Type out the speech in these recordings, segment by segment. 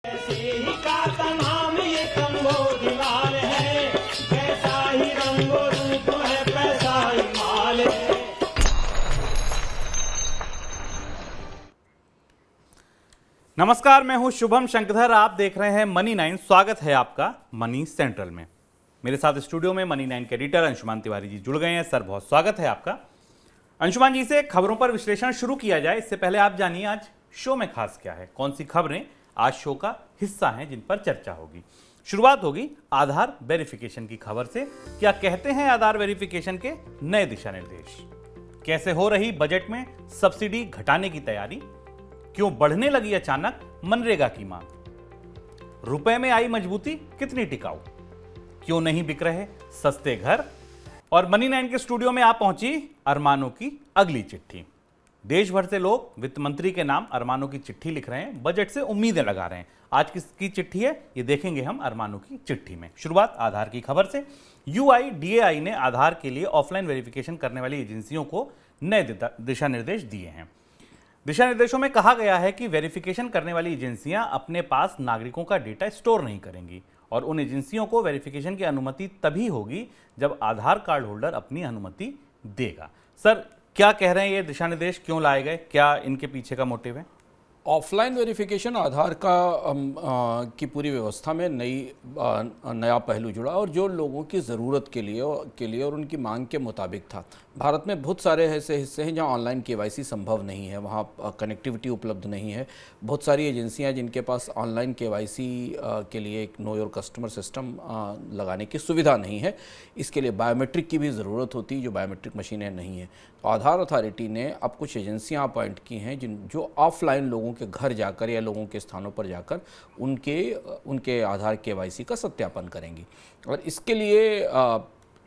ऐसे ही का तमाम ये कंबोधिलाल है, वैसा ही रंगो रूप है, पैसा ही माल है। नमस्कार, मैं हूं शुभम शंकरधर। आप देख रहे हैं मनी 9। स्वागत है आपका मनी सेंट्रल में। मेरे साथ स्टूडियो में मनी 9 के एडिटर अंशुमान तिवारी जी जुड़ गए हैं। सर, बहुत स्वागत है आपका। अंशुमान जी से खबरों पर विश्लेषण शुरू किया जाए इससे पहले आप जानिए आज शो में खास क्या है, कौन सी खबरें आज शो का हिस्सा हैं जिन पर चर्चा होगी। शुरुआत होगी आधार वेरिफिकेशन की खबर से। क्या कहते हैं आधार वेरिफिकेशन के नए दिशा निर्देश? कैसे हो रही बजट में सब्सिडी घटाने की तैयारी? क्यों बढ़ने लगी अचानक मनरेगा की मांग? रुपए में आई मजबूती कितनी टिकाऊ? क्यों नहीं बिक रहे सस्ते घर? और मनी 9 के स्टूडियो में आ पहुंची अरमानों की अगली चिट्ठी। देश भर से लोग वित्त मंत्री के नाम अरमानों की चिट्ठी लिख रहे हैं, बजट से उम्मीदें लगा रहे हैं। आज किसकी चिट्ठी है ये देखेंगे हम अरमानों की चिट्ठी में। शुरुआत आधार की खबर से। UIDAI ने आधार के लिए ऑफलाइन वेरिफिकेशन करने वाली एजेंसियों को नए दिशा निर्देश दिए हैं। दिशा निर्देशों में कहा गया है कि वेरिफिकेशन करने वाली एजेंसियां अपने पास नागरिकों का डेटा स्टोर नहीं करेंगी और उन एजेंसियों को वेरिफिकेशन की अनुमति तभी होगी जब आधार कार्ड होल्डर अपनी अनुमति देगा। सर, क्या कह रहे हैं ये दिशा निर्देश, क्यों लाए गए, क्या इनके पीछे का मोटिव है? ऑफलाइन वेरिफिकेशन आधार की पूरी व्यवस्था में नया पहलू जुड़ा और जो लोगों की ज़रूरत के लिए और उनकी मांग के मुताबिक था। भारत में बहुत सारे ऐसे हिस्से हैं जहां ऑनलाइन KYC संभव नहीं है, वहां कनेक्टिविटी उपलब्ध नहीं है। बहुत सारी एजेंसियां जिनके पास ऑनलाइन KYC के लिए एक नो योर कस्टमर सिस्टम लगाने की सुविधा नहीं है। इसके लिए बायोमेट्रिक की भी ज़रूरत होती है, जो बायोमेट्रिक मशीनें नहीं हैं। तो आधार अथॉरिटी ने अब कुछ एजेंसियां अपॉइंट की हैं जो ऑफलाइन लोगों के घर जाकर या लोगों के स्थानों पर जाकर उनके आधार KYC का सत्यापन करेंगी। और इसके लिए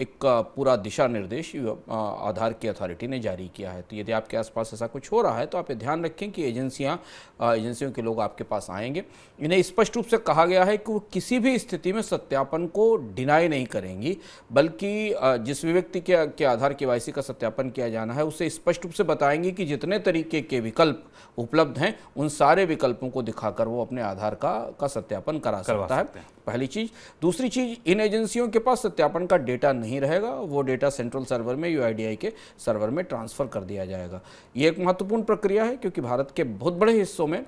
एक पूरा दिशा निर्देश आधार की अथॉरिटी ने जारी किया है। तो यदि आपके आसपास ऐसा कुछ हो रहा है तो आप ये ध्यान रखें कि एजेंसियों के लोग आपके पास आएंगे। इन्हें स्पष्ट रूप से कहा गया है कि वो किसी भी स्थिति में सत्यापन को डिनाई नहीं करेंगी, बल्कि जिस भी व्यक्ति के आधार KYC का सत्यापन किया जाना है उसे स्पष्ट रूप से बताएंगे कि जितने तरीके के विकल्प उपलब्ध हैं उन सारे विकल्पों को दिखाकर वो अपने आधार का सत्यापन करा सकता है। पहली चीज़। दूसरी चीज़, इन एजेंसियों के पास सत्यापन का डेटा नहीं रहेगा, वो डेटा सेंट्रल सर्वर में UIDAI के सर्वर में ट्रांसफ़र कर दिया जाएगा। ये एक महत्वपूर्ण प्रक्रिया है क्योंकि भारत के बहुत बड़े हिस्सों में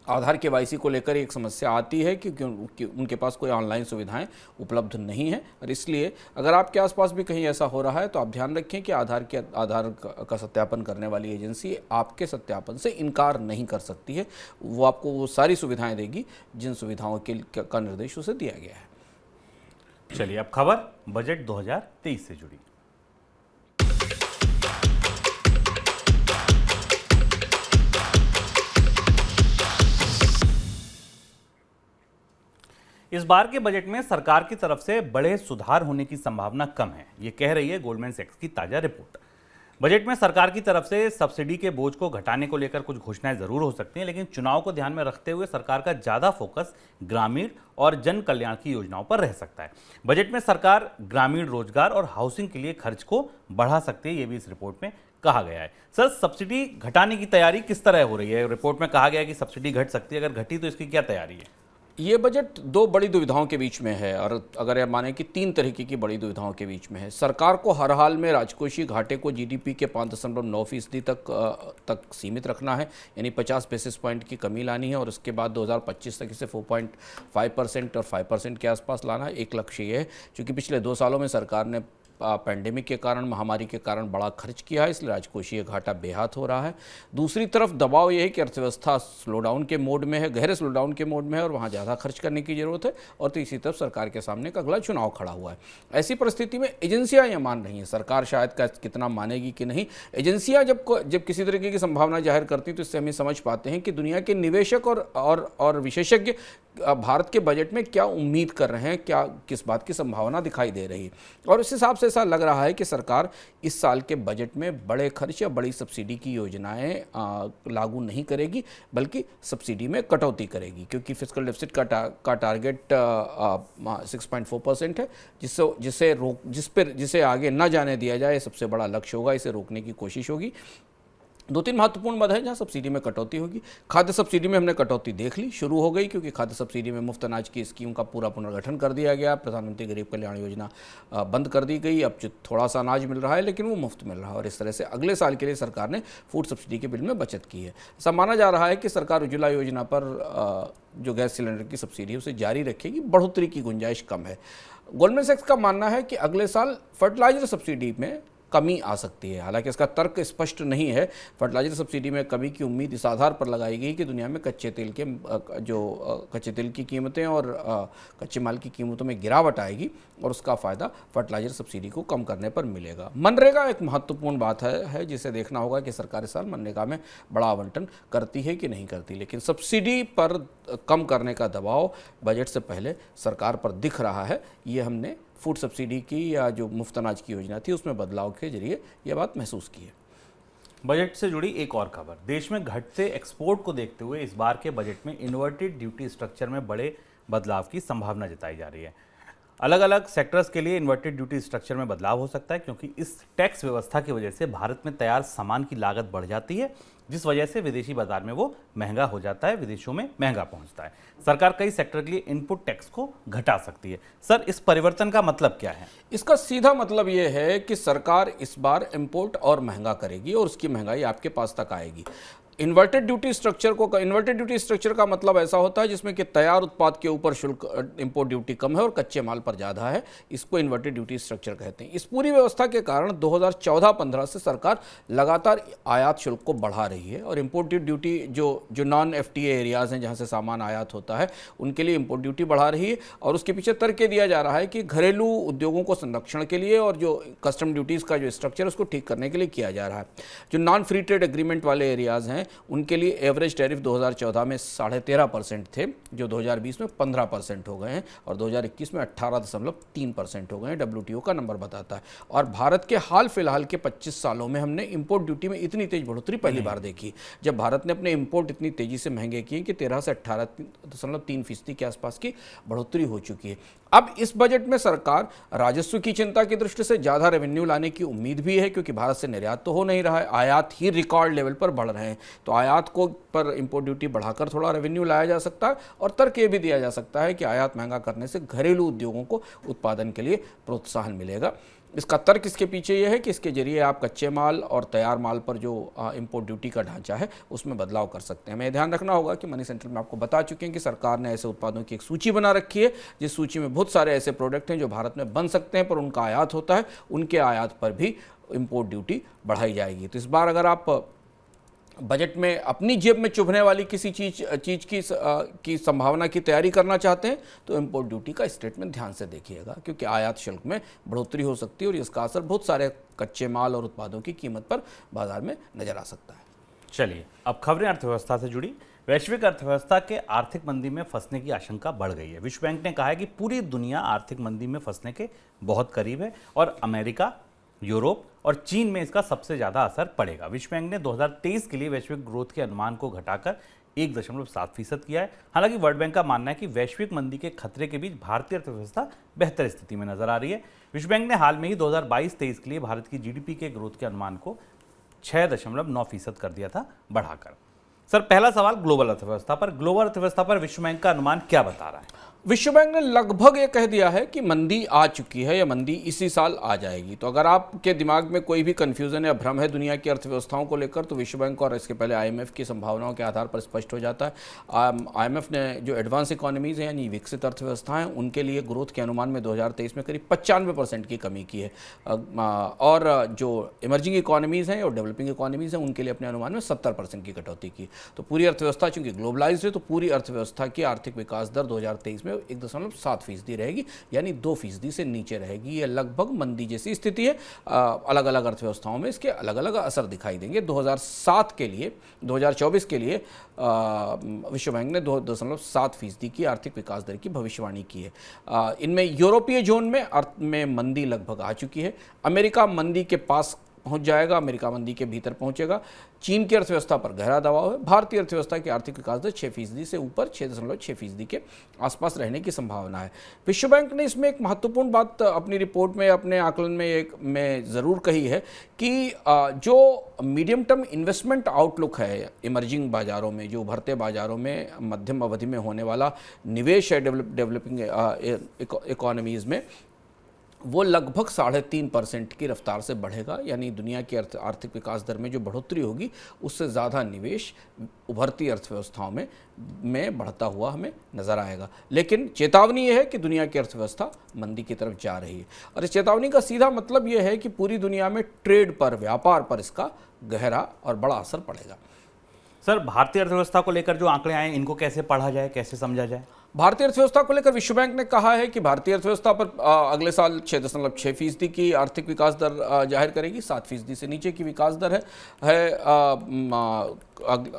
आधार KYC को लेकर एक समस्या आती है क्योंकि उनके पास कोई ऑनलाइन सुविधाएं उपलब्ध नहीं है। और इसलिए अगर आपके आसपास भी कहीं ऐसा हो रहा है तो आप ध्यान रखें कि आधार का सत्यापन करने वाली एजेंसी आपके सत्यापन से इनकार नहीं कर सकती है। वो आपको वो सारी सुविधाएं देगी जिन सुविधाओं का निर्देश उसे दिया गया है। चलिए अब खबर बजट 2023 से जुड़ी। इस बार के बजट में सरकार की तरफ से बड़े सुधार होने की संभावना कम है, ये कह रही है गोल्डमैन सैक्स की ताजा रिपोर्ट। बजट में सरकार की तरफ से सब्सिडी के बोझ को घटाने को लेकर कुछ घोषणाएं जरूर हो सकती हैं, लेकिन चुनाव को ध्यान में रखते हुए सरकार का ज्यादा फोकस ग्रामीण और जन कल्याण की योजनाओं पर रह सकता है। बजट में सरकार ग्रामीण रोजगार और हाउसिंग के लिए खर्च को बढ़ा सकती है, ये भी इस रिपोर्ट में कहा गया है। सर, सब्सिडी घटाने की तैयारी किस तरह हो रही है? रिपोर्ट में कहा गया है कि सब्सिडी घट सकती है, अगर घटी तो इसकी क्या तैयारी है? ये बजट दो बड़ी दुविधाओं के बीच में है, और अगर यह माने कि 3 तरीके की बड़ी दुविधाओं के बीच में है। सरकार को हर हाल में राजकोषीय घाटे को GDP के 5.9% तक सीमित रखना है, यानी 50 बेसिस पॉइंट की कमी लानी है और उसके बाद 2025 तक इसे 4.5% और 5% के आसपास लाना है। एक लक्ष्य ये है, क्योंकि पिछले 2 सालों में सरकार ने पैंडेमिक के कारण, महामारी के कारण बड़ा खर्च किया है, इसलिए राजकोषीय घाटा बेहात हो रहा है। दूसरी तरफ दबाव यह है कि अर्थव्यवस्था स्लोडाउन के मोड में है, गहरे स्लोडाउन के मोड में है और वहाँ ज़्यादा खर्च करने की जरूरत है। और तीसरी तरफ सरकार के सामने एक अगला चुनाव खड़ा हुआ है। ऐसी परिस्थिति में एजेंसियाँ यह मान रही हैं, सरकार शायद कितना मानेगी कि नहीं। एजेंसियाँ जब किसी तरीके की संभावना जाहिर करती हैं तो इससे हमें समझ पाते हैं कि दुनिया के निवेशक और विशेषज्ञ भारत के बजट में क्या उम्मीद कर रहे हैं, क्या किस बात की संभावना दिखाई दे रही है। और इस हिसाब से ऐसा लग रहा है कि सरकार इस साल के बजट में बड़े खर्च या बड़ी सब्सिडी की योजनाएं लागू नहीं करेगी, बल्कि सब्सिडी में कटौती करेगी, क्योंकि फिस्कल डेफिसिट का टारगेट 6.4% है, जिसे आगे न जाने दिया जाए, सबसे बड़ा लक्ष्य होगा, इसे रोकने की कोशिश होगी। 2-3 महत्वपूर्ण मद है जहां सब्सिडी में कटौती होगी। खाद्य सब्सिडी में हमने कटौती देख ली, शुरू हो गई, क्योंकि खाद्य सब्सिडी में मुफ्त अनाज की स्कीम का पूरा पुनर्गठन कर दिया गया। प्रधानमंत्री गरीब कल्याण योजना बंद कर दी गई। अब जो थोड़ा सा अनाज मिल रहा है लेकिन वो मुफ्त मिल रहा है, और इस तरह से अगले साल के लिए सरकार ने फूड सब्सिडी के बिल में बचत की है। ऐसा माना जा रहा है कि सरकार उज्ज्वला योजना पर जो गैस सिलेंडर की सब्सिडी है उसे जारी रखेगी, बढ़ोतरी की गुंजाइश कम है। गोल्डमैन सैक्स का मानना है कि अगले साल फर्टिलाइजर सब्सिडी में कमी आ सकती है। हालांकि इसका तर्क स्पष्ट नहीं है। फर्टिलाइजर सब्सिडी में कमी की उम्मीद इस आधार पर लगाई गई कि दुनिया में कच्चे तेल की कीमतें और कच्चे माल की कीमतों में गिरावट आएगी, और उसका फ़ायदा फर्टिलाइजर सब्सिडी को कम करने पर मिलेगा। मनरेगा एक महत्वपूर्ण बात है जिसे देखना होगा कि सरकार इस साल मनरेगा में बड़ा आवंटन करती है कि नहीं करती। लेकिन सब्सिडी पर कम करने का दबाव बजट से पहले सरकार पर दिख रहा है। ये हमने फूड सब्सिडी की या जो मुफ्त अनाज की योजना थी उसमें बदलाव के जरिए यह बात महसूस की है। बजट से जुड़ी एक और खबर, देश में घटते एक्सपोर्ट को देखते हुए इस बार के बजट में इन्वर्टेड ड्यूटी स्ट्रक्चर में बड़े बदलाव की संभावना जताई जा रही है। अलग अलग सेक्टर्स के लिए इन्वर्टेड ड्यूटी स्ट्रक्चर में बदलाव हो सकता है, क्योंकि इस टैक्स व्यवस्था की वजह से भारत में तैयार सामान की लागत बढ़ जाती है, जिस वजह से विदेशी बाजार में वो महंगा हो जाता है, विदेशों में महंगा पहुंचता है। सरकार कई सेक्टर के लिए इनपुट टैक्स को घटा सकती है। सर, इस परिवर्तन का मतलब क्या है? इसका सीधा मतलब ये है कि सरकार इस बार इंपोर्ट और महंगा करेगी और उसकी महंगाई आपके पास तक आएगी। इन्वर्टेड ड्यूटी स्ट्रक्चर का मतलब ऐसा होता है जिसमें कि तैयार उत्पाद के ऊपर शुल्क इंपोर्ट ड्यूटी कम है और कच्चे माल पर ज़्यादा है। इसको इन्वर्टेड ड्यूटी स्ट्रक्चर कहते हैं। इस पूरी व्यवस्था के कारण 2014-15 से सरकार लगातार आयात शुल्क को बढ़ा रही है, और इंपोर्ट ड्यूटी जो नॉन FTA एरियाज़ हैं जहाँ से सामान आयात होता है उनके लिए इंपोर्ट ड्यूटी बढ़ा रही है। और उसके पीछे तर्क ये दिया जा रहा है कि घरेलू उद्योगों को संरक्षण के लिए और जो कस्टम ड्यूटीज़ का जो स्ट्रक्चर है उसको ठीक करने के लिए किया जा रहा है। जो नॉन फ्री ट्रेड एग्रीमेंट वाले एरियाज़ हैं उनके लिए एवरेज टैरिफ 2014 में 13.5% थे, जो 2020 में 15% हो गए हैं, और 2021 में 18.3% हो गए हैं। WTO का नंबर बताता है। और भारत के हाल फिलहाल के 25 सालों में हमने इंपोर्ट ड्यूटी में इतनी तेज बढ़ोतरी पहली बार देखी, जब भारत ने अपने इंपोर्ट इतनी तेजी से महंगे किए कि 13 से 18.3% के आसपास की बढ़ोतरी हो चुकी है। अब इस बजट में सरकार राजस्व की चिंता की दृष्टि से ज़्यादा रेवेन्यू लाने की उम्मीद भी है, क्योंकि भारत से निर्यात तो हो नहीं रहा है, आयात ही रिकॉर्ड लेवल पर बढ़ रहे हैं। तो आयात को पर इंपोर्ट ड्यूटी बढ़ाकर थोड़ा रेवेन्यू लाया जा सकता है, और तर्क ये भी दिया जा सकता है कि आयात महंगा करने से घरेलू उद्योगों को उत्पादन के लिए प्रोत्साहन मिलेगा। इसका तर्क इसके पीछे यह है कि इसके जरिए आप कच्चे माल और तैयार माल पर जो इंपोर्ट ड्यूटी का ढांचा है उसमें बदलाव कर सकते हैं। हमें ध्यान रखना होगा कि मनी सेंट्रल में आपको बता चुके हैं कि सरकार ने ऐसे उत्पादों की एक सूची बना रखी है, जिस सूची में बहुत सारे ऐसे प्रोडक्ट हैं जो भारत में बन सकते हैं पर उनका आयात होता है, उनके आयात पर भी इंपोर्ट ड्यूटी बढ़ाई जाएगी। तो इस बार अगर आप बजट में अपनी जेब में चुभने वाली किसी चीज़ की संभावना की तैयारी करना चाहते हैं तो इंपोर्ट ड्यूटी का स्टेटमेंट ध्यान से देखिएगा, क्योंकि आयात शुल्क में बढ़ोतरी हो सकती है और इसका असर बहुत सारे कच्चे माल और उत्पादों की कीमत पर बाजार में नजर आ सकता है। चलिए, अब खबरें अर्थव्यवस्था से जुड़ी। वैश्विक अर्थव्यवस्था के आर्थिक मंदी में फंसने की आशंका बढ़ गई है। विश्व बैंक ने कहा है कि पूरी दुनिया आर्थिक मंदी में फंसने के बहुत करीब है, और अमेरिका, यूरोप और चीन में इसका सबसे ज़्यादा असर पड़ेगा। विश्व बैंक ने 2023 के लिए वैश्विक ग्रोथ के अनुमान को घटाकर 1.7% किया है। हालांकि वर्ल्ड बैंक का मानना है कि वैश्विक मंदी के खतरे के बीच भारतीय अर्थव्यवस्था बेहतर स्थिति में नजर आ रही है। विश्व बैंक ने हाल में ही 2022-23 के लिए भारत की GDP के ग्रोथ के अनुमान को 6.9% कर दिया था बढ़ाकर। सर, पहला सवाल ग्लोबल अर्थव्यवस्था पर। ग्लोबल अर्थव्यवस्था पर विश्व बैंक का अनुमान क्या बता रहा है? विश्व बैंक ने लगभग ये कह दिया है कि मंदी आ चुकी है या मंदी इसी साल आ जाएगी। तो अगर आपके दिमाग में कोई भी कंफ्यूजन या भ्रम है दुनिया की अर्थव्यवस्थाओं को लेकर, तो विश्व बैंक और इसके पहले IMF की संभावनाओं के आधार पर स्पष्ट हो जाता है। IMF ने जो एडवांस इकोनॉमीज़ हैं यानी विकसित अर्थव्यवस्थाएं, उनके लिए ग्रोथ के अनुमान में 2023 में करीब 95% की कमी की है, और जो इमर्जिंग इकोनॉमीज़ हैं और डेवलपिंग इकोनॉमीज़ हैं उनके लिए अपने अनुमान में 70% की कटौती की। तो पूरी अर्थव्यवस्था चूंकि ग्लोबलाइज्ड है, तो पूरी अर्थव्यवस्था की आर्थिक विकास दर 2023 में 1.7% रहेगी, यानी 2% से नीचे रहेगी। ये लगभग मंदी जैसी स्थिति है। अलग अलग अर्थव्यवस्थाओं में इसके अलग अलग असर दिखाई देंगे। 2024 के लिए विश्व बैंक ने 2.7% की आर्थिक विकास दर की भविष्यवाणी की है। इनमें यूरोपीय जोन में मंदी लगभग आ चुकी है। अमेरिका मंदी के पास पहुंच जाएगा, अमेरिका मंदी के भीतर पहुंचेगा। चीन की अर्थव्यवस्था पर गहरा दबाव है। भारतीय अर्थव्यवस्था की आर्थिक विकास दर 6% से ऊपर 6.6% के आसपास रहने की संभावना है। विश्व बैंक ने इसमें एक महत्वपूर्ण बात अपनी रिपोर्ट में, अपने आकलन में ज़रूर कही है कि जो मीडियम टर्म इन्वेस्टमेंट आउटलुक है इमर्जिंग बाज़ारों में, जो उभरते बाज़ारों में मध्यम अवधि में होने वाला निवेश है डेवलपिंग इकोनॉमीज़ में, वो लगभग 3.5% की रफ्तार से बढ़ेगा। यानी दुनिया की आर्थिक विकास दर में जो बढ़ोतरी होगी उससे ज़्यादा निवेश उभरती अर्थव्यवस्थाओं में बढ़ता हुआ हमें नज़र आएगा। लेकिन चेतावनी यह है कि दुनिया की अर्थव्यवस्था मंदी की तरफ जा रही है, और इस चेतावनी का सीधा मतलब यह है कि पूरी दुनिया में ट्रेड पर, व्यापार पर इसका गहरा और बड़ा असर पड़ेगा। सर, भारतीय अर्थव्यवस्था को लेकर जो आंकड़े आए इनको कैसे पढ़ा जाए, कैसे समझा जाए? भारतीय अर्थव्यवस्था को लेकर विश्व बैंक ने कहा है कि भारतीय अर्थव्यवस्था पर अगले साल 6.6% की आर्थिक विकास दर जाहिर करेगी। 7% से नीचे की विकास दर है।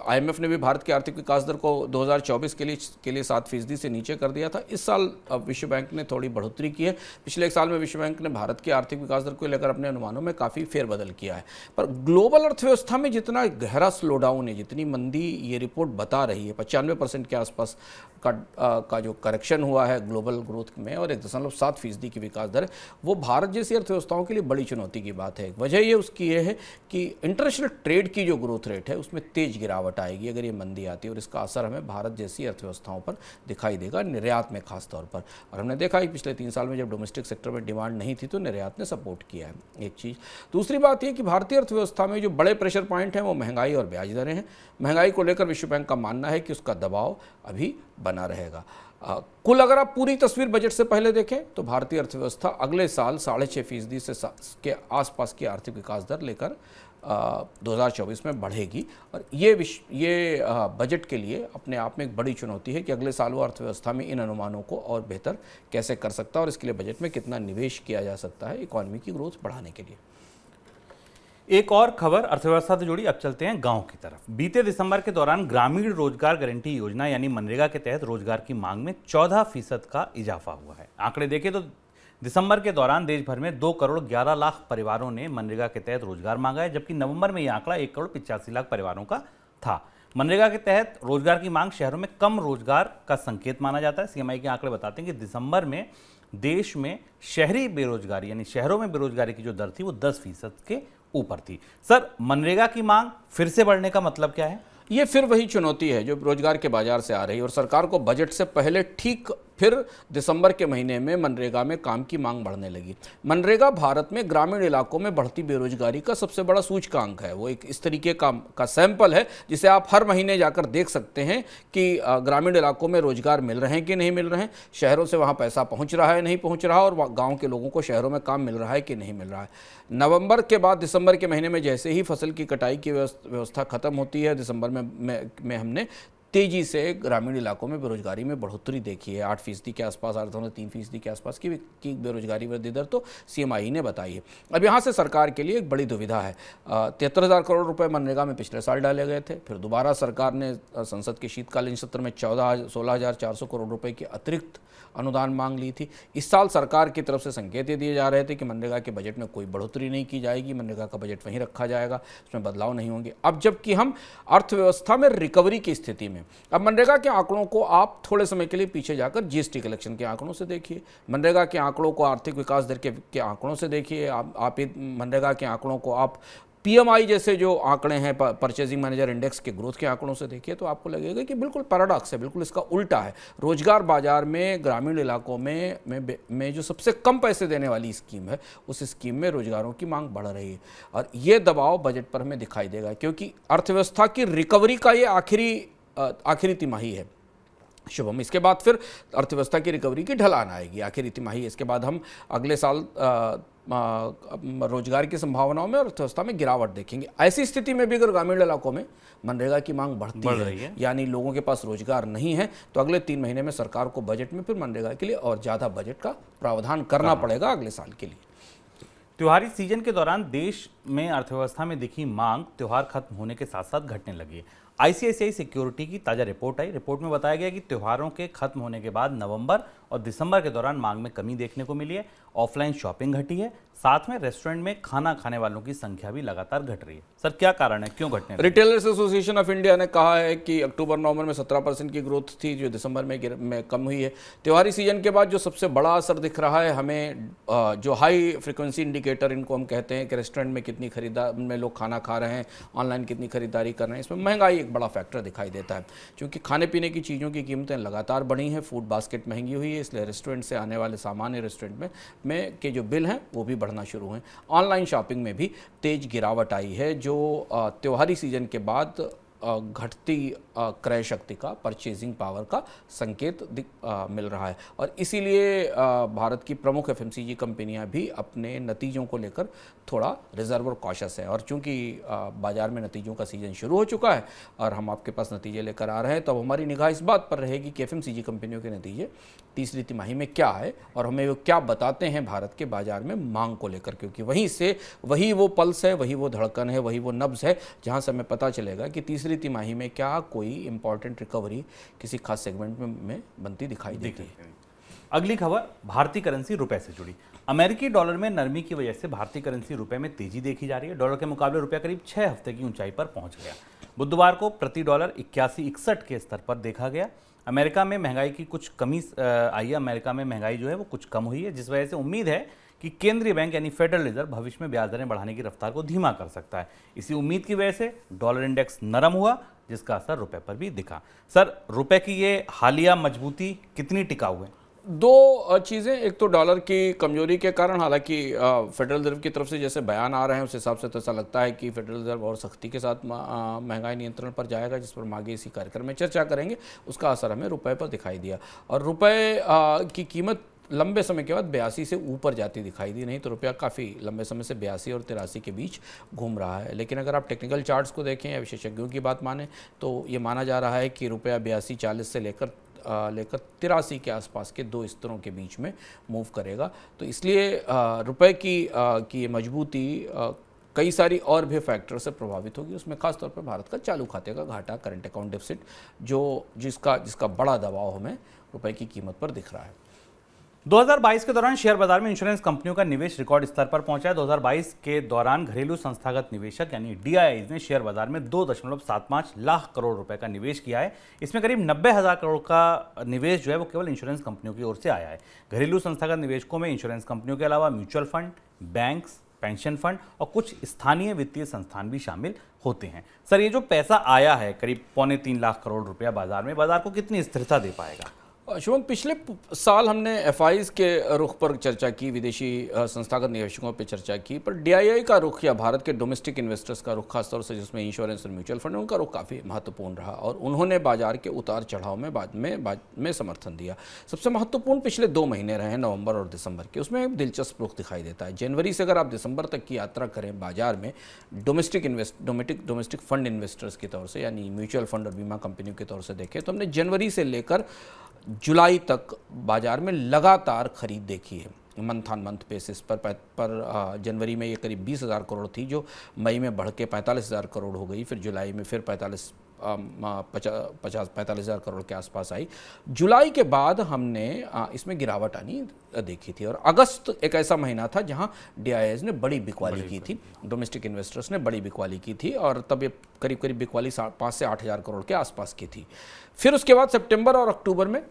IMF ने भी भारत की आर्थिक विकास दर को 2024 के लिए 7% से नीचे कर दिया था। इस साल विश्व बैंक ने थोड़ी बढ़ोतरी की है। पिछले एक साल में विश्व बैंक ने भारत की आर्थिक विकास दर को लेकर अपने अनुमानों में काफ़ी फेरबदल किया है। पर ग्लोबल अर्थव्यवस्था में जितना गहरा स्लोडाउन है, जितनी मंदी ये रिपोर्ट बता रही है, 95% के आसपास का जो करेक्शन हुआ है ग्लोबल ग्रोथ में, और 1.7% की विकास दर है, वो भारत जैसी अर्थव्यवस्थाओं के लिए बड़ी चुनौती की बात है। वजह ये उसकी ये है कि इंटरनेशनल ट्रेड की जो ग्रोथ रेट है उसमें तेज गिरावट आएगी अगर ये मंदी आती है, और इसका असर हमें भारत जैसी अर्थव्यवस्थाओं पर दिखाई देगा, निर्यात में खास तौर पर। और हमने देखा कि पिछले 3 साल में जब डोमेस्टिक सेक्टर में डिमांड नहीं थी तो निर्यात ने सपोर्ट किया है, एक चीज़। दूसरी बात यह कि भारतीय अर्थव्यवस्था में जो बड़े प्रेशर पॉइंट हैं वो महंगाई और ब्याज दरें हैं। महंगाई को लेकर विश्व बैंक का मानना है कि उसका दबाव अभी बना रहेगा। कुल अगर आप पूरी तस्वीर बजट से पहले देखें तो भारतीय अर्थव्यवस्था अगले साल 6.5% से के आसपास की आर्थिक विकास दर लेकर 2024 में बढ़ेगी। और ये बजट के लिए अपने आप में एक बड़ी चुनौती है कि अगले साल वो अर्थव्यवस्था में इन अनुमानों को और बेहतर कैसे कर सकता है, और इसके लिए बजट में कितना निवेश किया जा सकता है इकॉनमी की ग्रोथ बढ़ाने के लिए। एक और खबर अर्थव्यवस्था से जुड़ी, अब चलते हैं गांव की तरफ। बीते दिसंबर के दौरान ग्रामीण रोजगार गारंटी योजना यानी मनरेगा के तहत रोजगार की मांग में 14% का इजाफा हुआ है। आंकड़े देखें तो दिसंबर के दौरान देश भर में 2 करोड़ 11 लाख परिवारों ने मनरेगा के तहत रोजगार मांगा है, जबकि नवंबर में यह आंकड़ा 1 करोड़ 85 लाख परिवारों का था। मनरेगा के तहत रोजगार की मांग शहरों में कम रोजगार का संकेत माना जाता है। सीएमआई के आंकड़े बताते हैं कि दिसंबर में देश में शहरी बेरोजगारी यानी शहरों में बेरोजगारी की जो दर थी वो 10% के ऊपर थी। सर, मनरेगा की मांग फिर से बढ़ने का मतलब क्या है? ये फिर वही चुनौती है जो रोजगार के बाजार से आ रही है, और सरकार को बजट से पहले ठीक फिर दिसंबर के महीने में मनरेगा में काम की मांग बढ़ने लगी। मनरेगा भारत में ग्रामीण इलाकों में बढ़ती बेरोजगारी का सबसे बड़ा सूचकांक है। वो एक इस तरीके का सैंपल है जिसे आप हर महीने जाकर देख सकते हैं कि ग्रामीण इलाकों में रोजगार मिल रहे हैं कि नहीं मिल रहे हैं, शहरों से वहाँ पैसा पहुँच रहा है नहीं पहुँच रहा, और गाँव के लोगों को शहरों में काम मिल रहा है कि नहीं मिल रहा है। नवंबर के बाद दिसंबर के महीने में जैसे ही फसल की कटाई की व्यवस्था खत्म होती है, दिसंबर में हमने तेजी से ग्रामीण इलाकों में बेरोजगारी में बढ़ोतरी देखी है। 8% के आसपास, 3% के आसपास की बेरोजगारी वृद्धि दर तो सीएमआई ने बताई है। अब यहाँ से सरकार के लिए एक बड़ी दुविधा है। 73,000 करोड़ रुपए मनरेगा में पिछले साल डाले गए थे, फिर दोबारा सरकार ने संसद के शीतकालीन सत्र में 16,400 करोड़ रुपए की अतिरिक्त अनुदान मांग ली थी। इस साल सरकार की तरफ से संकेत ये दिए जा रहे थे कि मनरेगा के बजट में कोई बढ़ोतरी नहीं की जाएगी, मनरेगा का बजट वहीं रखा जाएगा, उसमें बदलाव नहीं होंगे। अब जबकि हम अर्थव्यवस्था में रिकवरी की स्थिति में, अब मनरेगा के आंकड़ों को आप थोड़े समय के लिए पीछे जाकर जीएसटी कलेक्शन के आंकड़ों से देखिए, मनरेगा के आंकड़ों को आर्थिक विकास दर के आंकड़ों से देखिए, आप मनरेगा के आंकड़ों को आप पीएमआई जैसे जो आंकड़े हैं परचेजिंग मैनेजर इंडेक्स के ग्रोथ के आंकड़ों से देखिए, तो आपको लगेगा कि बिल्कुल पैराडॉक्स है, बिल्कुल इसका उल्टा है। रोजगार बाजार में ग्रामीण इलाकों में जो सबसे कम पैसे देने वाली स्कीम है, उस स्कीम में रोजगारों की मांग बढ़ रही है, और ये दबाव बजट पर हमें दिखाई देगा, क्योंकि अर्थव्यवस्था की रिकवरी का ये आखिरी तिमाही है शुभम। इसके बाद फिर अर्थव्यवस्था की रिकवरी की ढलान आएगी, आखिरी तिमाही। इसके बाद हम अगले साल रोजगार की संभावनाओं में और अर्थव्यवस्था में गिरावट देखेंगे। ऐसी स्थिति में भी अगर ग्रामीण इलाकों में मनरेगा की मांग बढ़ती है, यानी लोगों के पास रोजगार नहीं है, तो अगले 3 महीने में सरकार को बजट में फिर मनरेगा के लिए और ज़्यादा बजट का प्रावधान करना पड़ेगा अगले साल के लिए। त्योहारी सीजन के दौरान देश में अर्थव्यवस्था में दिखी मांग त्योहार खत्म होने के साथ साथ घटने लगी। आईसीआईसीआई सिक्योरिटी की ताज़ा रिपोर्ट आई। रिपोर्ट में बताया गया कि त्योहारों के खत्म होने के बाद नवंबर और दिसंबर के दौरान मांग में कमी देखने को मिली है, ऑफलाइन शॉपिंग घटी है, साथ में रेस्टोरेंट में खाना खाने वालों की संख्या भी लगातार घट रही है। सर क्या कारण है, क्यों घटने लगी? रिटेलर्स एसोसिएशन ऑफ इंडिया ने कहा है कि अक्टूबर नवंबर में 17% की ग्रोथ थी जो दिसंबर में कम हुई है। त्योहारी सीजन के बाद जो सबसे बड़ा असर दिख रहा है हमें, जो हाई फ्रिक्वेंसी इंडिकेटर इनको हम कहते हैं कि रेस्टोरेंट में कितनी खरीदार में लोग खाना खा रहे हैं, ऑनलाइन कितनी खरीदारी कर रहे हैं, इसमें महंगाई एक बड़ा फैक्टर दिखाई देता है। क्योंकि खाने पीने की चीज़ों की कीमतें लगातार बढ़ी हैं, फूड बास्केट महंगी हुई है, इसलिए रेस्टोरेंट से आने वाले सामान्य रेस्टोरेंट में के जो बिल हैं वो भी बढ़ना शुरू हैं। ऑनलाइन शॉपिंग में भी तेज गिरावट आई है जो त्योहारी सीजन के बाद घटती क्रय शक्ति का, परचेजिंग पावर का संकेत मिल रहा है। और इसीलिए भारत की प्रमुख एफएमसीजी कंपनियां भी अपने नतीजों को लेकर थोड़ा रिजर्व और कॉशस है। और चूंकि बाजार में नतीजों का सीजन शुरू हो चुका है और हम आपके पास नतीजे लेकर आ रहे हैं, तब हमारी निगाह इस बात पर रहेगी कि एफएमसीजी कंपनियों के नतीजे तीसरी तिमाही में क्या है और हमें वो क्या बताते हैं भारत के बाजार में मांग को लेकर, क्योंकि वही वो पल्स है, वही वो धड़कन है, वही वो नब्ज है जहां से हमें पता चलेगा कि तीसरी तिमाही में क्या कोई इंपॉर्टेंट रिकवरी किसी खास सेगमेंट में बनती दिखाई देती है। अगली खबर भारतीय करेंसी रुपए से जुड़ी। अमेरिकी डॉलर में नरमी की वजह से भारतीय करेंसी रुपए में तेजी देखी जा रही है। डॉलर के मुकाबले रुपया करीब 6 हफ्ते की ऊंचाई पर पहुंच गया। बुधवार को प्रति डॉलर 81.61 के स्तर पर देखा गया। अमेरिका में महंगाई की कुछ कमी आई है। अमेरिका में महंगाई जो है वो कुछ कम हुई है, जिस वजह से उम्मीद है कि केंद्रीय बैंक यानी फेडरल रिजर्व भविष्य में ब्याज दरें बढ़ाने की रफ्तार को धीमा कर सकता है। इसी उम्मीद की वजह से डॉलर इंडेक्स नरम हुआ, जिसका असर रुपए पर भी दिखा। सर, रुपए की ये हालिया मजबूती कितनी टिकाऊ है? दो चीज़ें, एक तो डॉलर की कमजोरी के कारण, हालांकि फेडरल रिजर्व की तरफ से जैसे बयान आ रहे हैं उस हिसाब से तो ऐसा लगता है कि फेडरल रिजर्व और सख्ती के साथ महंगाई नियंत्रण पर जाएगा, जिस पर हम आगे इसी कार्यक्रम में चर्चा करेंगे। उसका असर हमें रुपए पर दिखाई दिया और रुपए की कीमत लंबे समय के बाद 82 से ऊपर जाती दिखाई दी। नहीं तो रुपया काफ़ी लंबे समय से 82 और 83 के बीच घूम रहा है। लेकिन अगर आप टेक्निकल चार्ट्स को देखें या विशेषज्ञों की बात माने तो ये माना जा रहा है कि रुपया 82-40 से लेकर 83 के आसपास के दो स्तरों के बीच में मूव करेगा। तो इसलिए रुपए की मजबूती कई सारी और भी फैक्टर से प्रभावित होगी। उसमें खास तौर पर भारत का चालू खाते का घाटा, करंट अकाउंट डेफिसिट, जिसका बड़ा दबाव हमें रुपए की कीमत पर दिख रहा है। 2022 के दौरान शेयर बाजार में इंश्योरेंस कंपनियों का निवेश रिकॉर्ड स्तर पर पहुंचा है। 2022 के दौरान घरेलू संस्थागत निवेशक यानी DIIs ने शेयर बाजार में 2.75 लाख करोड़ रुपए का निवेश किया है। इसमें करीब 90,000 करोड़ का निवेश जो है वो केवल इंश्योरेंस कंपनियों की ओर से आया है। घरेलू संस्थागत निवेशकों में इंश्योरेंस कंपनियों के अलावा mutual fund, banks, pension fund और कुछ स्थानीय वित्तीय संस्थान भी शामिल होते हैं। सर, ये जो पैसा आया है करीब 2.25 लाख करोड़ रुपया बाजार को कितनी स्थिरता दे पाएगा? शुभम, पिछले साल हमने FIs के रुख पर चर्चा की, विदेशी संस्थागत निवेशकों पर चर्चा की, पर DII का रुख या भारत के डोमेस्टिक इन्वेस्टर्स का रुख, खासतौर से जिसमें इंश्योरेंस और म्यूचुअल फंड, उनका रुख काफ़ी महत्वपूर्ण रहा और उन्होंने बाजार के उतार चढ़ाव में बाद में समर्थन दिया। सबसे महत्वपूर्ण पिछले 2 महीने रहे, नवंबर और दिसंबर के। उसमें एक दिलचस्प रुख दिखाई देता है। जनवरी से अगर आप दिसंबर तक की यात्रा करें बाजार में, डोमेस्टिक फंड इन्वेस्टर्स की तौर से यानी म्यूचुअल फंड और बीमा कंपनियों की तौर से देखें तो हमने जनवरी से लेकर जुलाई तक बाजार में लगातार खरीद देखी है। मंथ ऑन मंथ बेसिस पर जनवरी में ये करीब 20,000 करोड़ थी, जो मई में बढ़ के 45,000 करोड़ हो गई, फिर जुलाई में फिर 45,000 करोड़ के आसपास आई। जुलाई के बाद हमने इसमें गिरावट आनी देखी थी और अगस्त एक ऐसा महीना था जहां DIIs ने बड़ी बिकवाली की थी, डोमेस्टिक इन्वेस्टर्स ने बड़ी बिकवाली की थी और तब ये करीब बिकवाली 5 से 8,000 करोड़ के आसपास की थी। फिर उसके बाद सितंबर और अक्टूबर में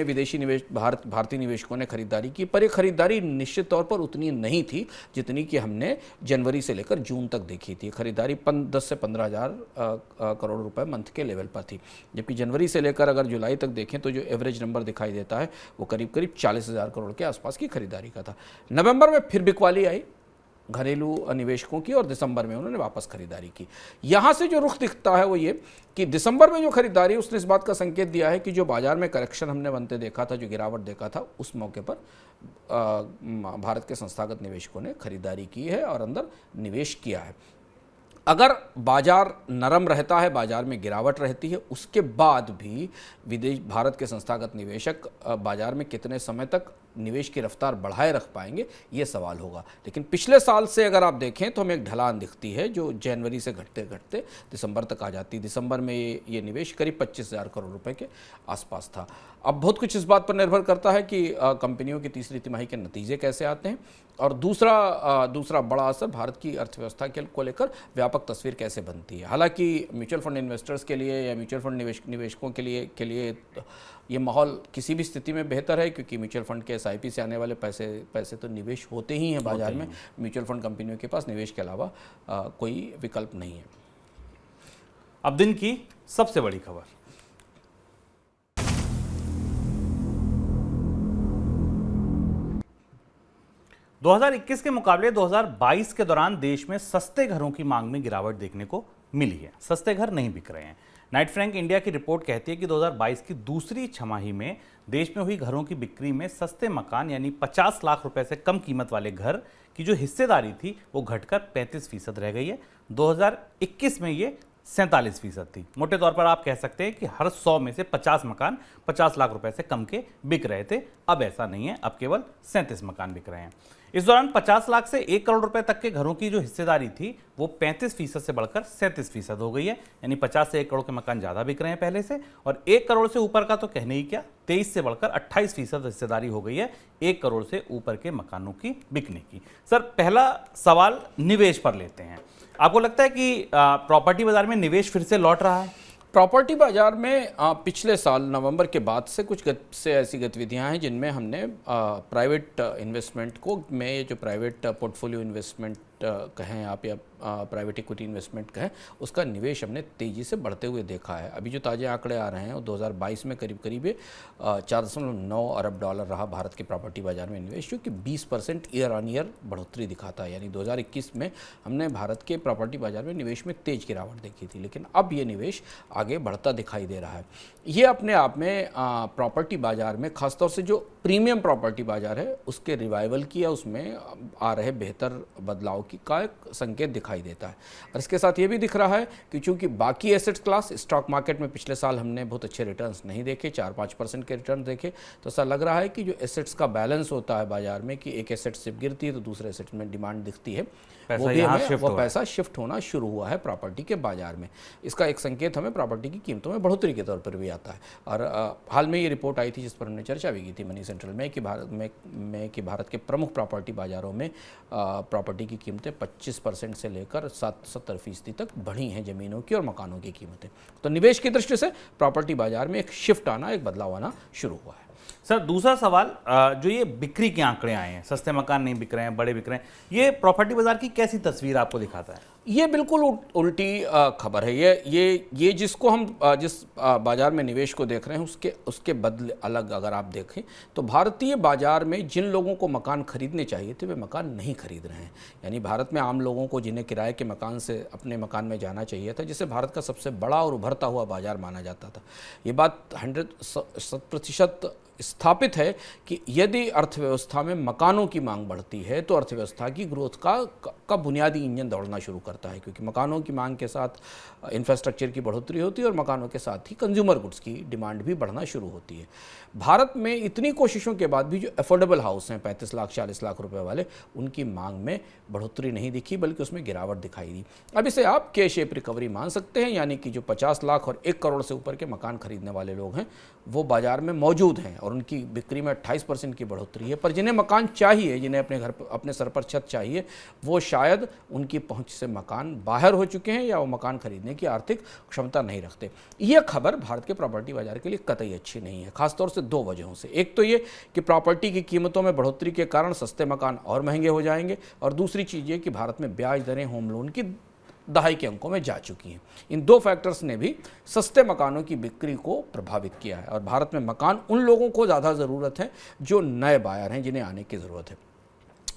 विदेशी भारतीय निवेशकों ने खरीदारी की, पर ये खरीदारी निश्चित तौर पर उतनी नहीं थी जितनी कि हमने जनवरी से लेकर जून तक देखी थी। खरीदारी 10 से 15,000 करोड़ रुपए मंथ के लेवल पर थी, जबकि जनवरी से लेकर अगर जुलाई तक देखें तो जो एवरेज नंबर दिखाई देता है वो करीब 40,000 करोड़ के आसपास की खरीदारी का था। नवंबर में फिर बिकवाली आई घरेलू निवेशकों की और दिसंबर में उन्होंने वापस खरीदारी की। यहाँ से जो रुख दिखता है वो ये कि दिसंबर में जो खरीदारी, उसने इस बात का संकेत दिया है कि जो बाजार में करेक्शन हमने बनते देखा था, जो गिरावट देखा था, उस मौके पर भारत के संस्थागत निवेशकों ने खरीदारी की है और अंदर निवेश किया है। अगर बाजार नरम रहता है, बाजार में गिरावट रहती है, उसके बाद भी भारत के संस्थागत निवेशक बाजार में कितने समय तक निवेश की रफ्तार बढ़ाए रख पाएंगे, ये सवाल होगा। लेकिन पिछले साल से अगर आप देखें तो हमें एक ढलान दिखती है जो जनवरी से घटते घटते दिसंबर तक आ जाती है। दिसंबर में ये निवेश करीब 25,000 करोड़ रुपए के आसपास था। अब बहुत कुछ इस बात पर निर्भर करता है कि कंपनियों की तीसरी तिमाही के नतीजे कैसे आते हैं, और दूसरा बड़ा असर भारत की अर्थव्यवस्था को लेकर व्यापक तस्वीर कैसे बनती है। हालांकि म्यूचुअल फंड इन्वेस्टर्स के लिए या म्यूचुअल फंड निवेशकों के लिए ये माहौल किसी भी स्थिति में बेहतर है, क्योंकि म्यूचुअल फंड के SIP से आने वाले पैसे तो निवेश होते ही हैं बाजार में। म्यूचुअल फंड कंपनियों के पास निवेश के अलावा कोई विकल्प नहीं है। अब दिन की सबसे बड़ी खबर। दो 2021 के मुकाबले 2022 के दौरान देश में सस्ते घरों की मांग में गिरावट देखने को मिली है। सस्ते घर नहीं बिक रहे हैं। नाइट फ्रैंक इंडिया की रिपोर्ट कहती है कि 2022 की दूसरी छमाही में देश में हुई घरों की बिक्री में सस्ते मकान यानी 50 लाख रुपए से कम कीमत वाले घर की जो हिस्सेदारी थी वो घटकर 35% रह गई है। 2021 में ये 47% थी। मोटे तौर पर आप कह सकते हैं कि हर 100 में से 50 मकान 50 लाख रुपए से कम के बिक रहे थे। अब ऐसा नहीं है, अब केवल 37 मकान बिक रहे हैं। इस दौरान 50 लाख से 1 करोड़ रुपए तक के घरों की जो हिस्सेदारी थी वो 35% से बढ़कर 37% हो गई है। यानी 50 से 1 करोड़ के मकान ज़्यादा बिक रहे हैं पहले से, और 1 करोड़ से ऊपर का तो कहने ही क्या, 23 से बढ़कर 28% हिस्सेदारी हो गई है 1 करोड़ से ऊपर के मकानों की बिकने की। सर, पहला सवाल निवेश पर लेते हैं। आपको लगता है कि प्रॉपर्टी बाजार में निवेश फिर से लौट रहा है? प्रॉपर्टी बाजार में पिछले साल नवंबर के बाद से कुछ ऐसी गतिविधियां हैं जिनमें हमने प्राइवेट इन्वेस्टमेंट को, में जो प्राइवेट पोर्टफोलियो इन्वेस्टमेंट कहें आप या प्राइवेट इक्विटी इन्वेस्टमेंट कहें, उसका निवेश हमने तेज़ी से बढ़ते हुए देखा है। अभी जो ताज़े आंकड़े आ रहे हैं वो 2022 में करीब 4.9 अरब डॉलर रहा भारत के प्रॉपर्टी बाजार में निवेश, जो कि 20% ईयर ऑन ईयर बढ़ोतरी दिखाता है। यानी 2021 में हमने भारत के प्रॉपर्टी बाजार में निवेश में तेज गिरावट देखी थी, लेकिन अब ये निवेश आगे बढ़ता दिखाई दे रहा है। ये अपने आप में प्रॉपर्टी बाजार में खासतौर से जो प्रीमियम प्रॉपर्टी बाजार है उसके रिवाइवल की या उसमें आ रहे बेहतर बदलाव का एक संकेत दिखाई देता है। और इसके साथ ये भी दिख रहा है कि चूंकि बाकी एसेट्स क्लास, स्टॉक मार्केट में पिछले साल हमने बहुत अच्छे रिटर्न्स नहीं देखे, 4-5% के रिटर्न देखे, तो ऐसा लग रहा है कि जो एसेट्स का बैलेंस होता है बाजार में कि एक एसेट सिर्फ गिरती है तो दूसरे एसेट में डिमांड दिखती है, वो भी हमें पैसा शिफ्ट होना शुरू हुआ है प्रॉपर्टी के बाजार में। इसका एक संकेत हमें प्रॉपर्टी की कीमतों में बढ़ोतरी के तौर पर भी आता है। और हाल में ये रिपोर्ट आई थी जिस पर हमने चर्चा भी की थी मनी सेंट्रल में कि भारत के प्रमुख प्रॉपर्टी बाजारों में प्रॉपर्टी की कीमतें 25% से लेकर 70% तक बढ़ी हैं, ज़मीनों की और मकानों की कीमतें। तो निवेश की दृष्टि से प्रॉपर्टी बाजार में एक शिफ्ट आना, एक बदलाव आना शुरू हुआ है। सर, दूसरा सवाल, जो ये बिक्री के आंकड़े आए हैं, सस्ते मकान नहीं बिक रहे हैं, बड़े बिक रहे हैं, ये प्रॉपर्टी बाजार की कैसी तस्वीर आपको दिखाता है? ये बिल्कुल उल्टी खबर है। ये जिसको हम जिस बाजार में निवेश को देख रहे हैं उसके बदले अलग अगर आप देखें तो भारतीय बाजार में जिन लोगों को मकान खरीदने चाहिए थे वे मकान नहीं खरीद रहे हैं। यानी भारत में आम लोगों को जिन्हें किराए के मकान से अपने मकान में जाना चाहिए था, जिसे भारत का सबसे बड़ा और उभरता हुआ बाजार माना जाता था, ये बात 100% स्थापित है कि यदि अर्थव्यवस्था में मकानों की मांग बढ़ती है तो अर्थव्यवस्था की ग्रोथ का बुनियादी इंजन दौड़ना शुरू करता है, क्योंकि मकानों की मांग के साथ इंफ्रास्ट्रक्चर की बढ़ोतरी होती है और मकानों के साथ ही कंज्यूमर गुड्स की डिमांड भी बढ़ना शुरू होती है। भारत में इतनी कोशिशों के बाद भी जो अफोर्डेबल हाउस हैं 35 लाख 40 लाख रुपए वाले, उनकी मांग में बढ़ोतरी नहीं दिखी बल्कि उसमें गिरावट दिखाई दी। अब इसे आप के शेप रिकवरी मान सकते हैं, यानी कि जो 50 लाख और 1 करोड़ से ऊपर के मकान खरीदने वाले लोग हैं वो बाजार में मौजूद हैं और उनकी बिक्री में 28% की बढ़ोतरी है। पर जिन्हें मकान चाहिए, जिन्हें अपने सर पर छत चाहिए, वो शायद उनकी पहुंच से मकान बाहर हो चुके हैं या वो मकान खरीदने की आर्थिक क्षमता नहीं रखते। यह खबर भारत के प्रॉपर्टी बाजार के लिए कतई अच्छी नहीं है, खासतौर से 2 वजहों से। एक तो ये कि प्रॉपर्टी की कीमतों में बढ़ोतरी के कारण सस्ते मकान और महंगे हो जाएंगे, और दूसरी चीज़ ये कि भारत में ब्याज दरें होम लोन की दहाई के अंकों में जा चुकी हैं। इन 2 फैक्टर्स ने भी सस्ते मकानों की बिक्री को प्रभावित किया है और भारत में मकान उन लोगों को ज़्यादा ज़रूरत है जो नए बायर हैं, जिन्हें आने की ज़रूरत है।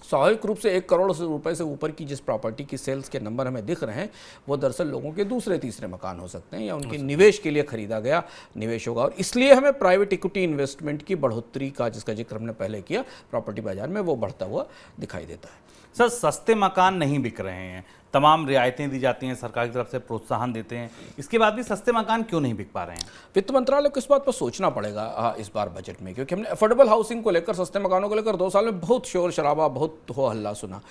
स्वाभाविक रूप से 1 करोड़ रुपए से ऊपर की जिस प्रॉपर्टी की सेल्स के नंबर हमें दिख रहे हैं वो दरअसल लोगों के दूसरे तीसरे मकान हो सकते हैं या उनके निवेश के लिए खरीदा गया निवेश होगा, और इसलिए हमें प्राइवेट इक्विटी इन्वेस्टमेंट की बढ़ोतरी का, जिसका जिक्र हमने पहले किया, प्रॉपर्टी बाजार में वो बढ़ता हुआ दिखाई देता है। सर, सस्ते मकान नहीं बिक रहे हैं, तमाम रियायतें दी जाती हैं, सरकार की तरफ से प्रोत्साहन देते हैं, इसके बाद भी सस्ते मकान क्यों नहीं बिक पा रहे हैं? वित्त मंत्रालय को इस बात पर सोचना पड़ेगा इस बार बजट में, क्योंकि हमने अफोर्डेबल हाउसिंग को लेकर, सस्ते मकानों को लेकर 2 साल में बहुत शोर शराबा, बहुत हो हल्ला सुना।